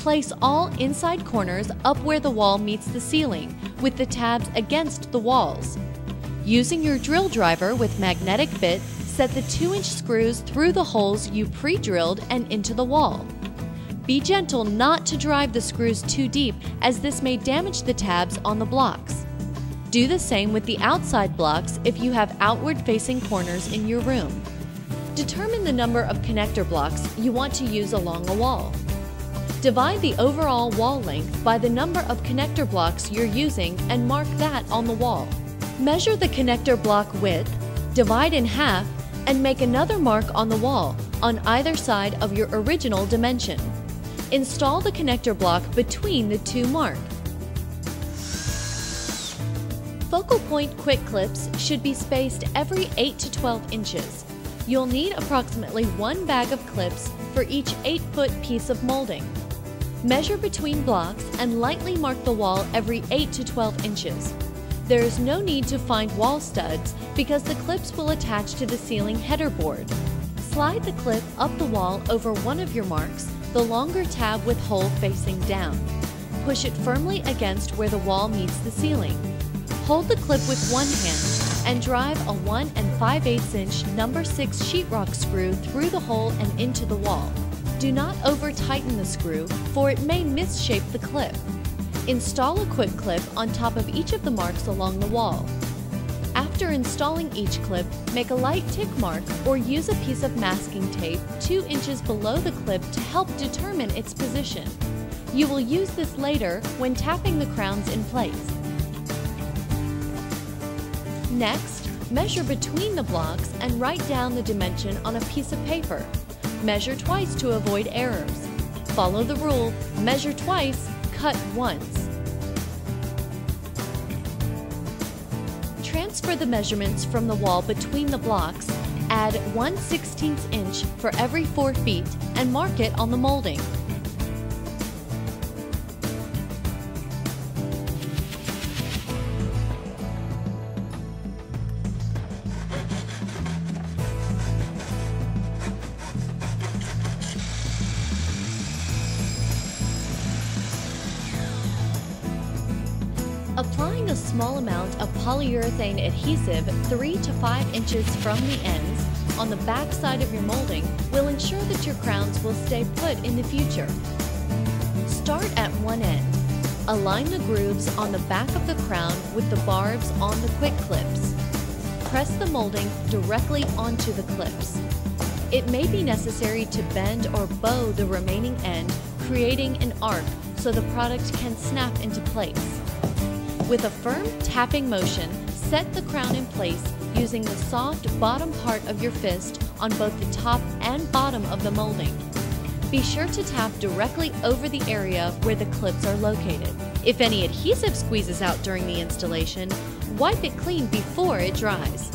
Place all inside corners up where the wall meets the ceiling, with the tabs against the walls. Using your drill driver with magnetic bit, set the 2-inch screws through the holes you pre-drilled and into the wall. Be gentle not to drive the screws too deep, as this may damage the tabs on the blocks. Do the same with the outside blocks if you have outward-facing corners in your room. Determine the number of connector blocks you want to use along a wall. Divide the overall wall length by the number of connector blocks you're using and mark that on the wall. Measure the connector block width, divide in half, and make another mark on the wall on either side of your original dimension. Install the connector block between the two marks. Focal point quick clips should be spaced every 8 to 12 inches. You'll need approximately 1 bag of clips for each 8-foot piece of molding. Measure between blocks and lightly mark the wall every 8 to 12 inches. There is no need to find wall studs because the clips will attach to the ceiling header board. Slide the clip up the wall over one of your marks, the longer tab with hole facing down. Push it firmly against where the wall meets the ceiling. Hold the clip with one hand and drive a 1 5/8 inch number 6 sheetrock screw through the hole and into the wall. Do not over-tighten the screw, for it may misshape the clip. Install a quick clip on top of each of the marks along the wall. After installing each clip, make a light tick mark or use a piece of masking tape 2 inches below the clip to help determine its position. You will use this later when tapping the crowns in place. Next, measure between the blocks and write down the dimension on a piece of paper. Measure twice to avoid errors. Follow the rule, measure twice, cut once. Transfer the measurements from the wall between the blocks, add 1/16 inch for every 4 feet, and mark it on the molding. Applying a small amount of polyurethane adhesive 3 to 5 inches from the ends on the back side of your molding will ensure that your crowns will stay put in the future. Start at one end. Align the grooves on the back of the crown with the barbs on the quick clips. Press the molding directly onto the clips. It may be necessary to bend or bow the remaining end, creating an arc so the product can snap into place. With a firm tapping motion, set the crown in place using the soft bottom part of your fist on both the top and bottom of the molding. Be sure to tap directly over the area where the clips are located. If any adhesive squeezes out during the installation, wipe it clean before it dries.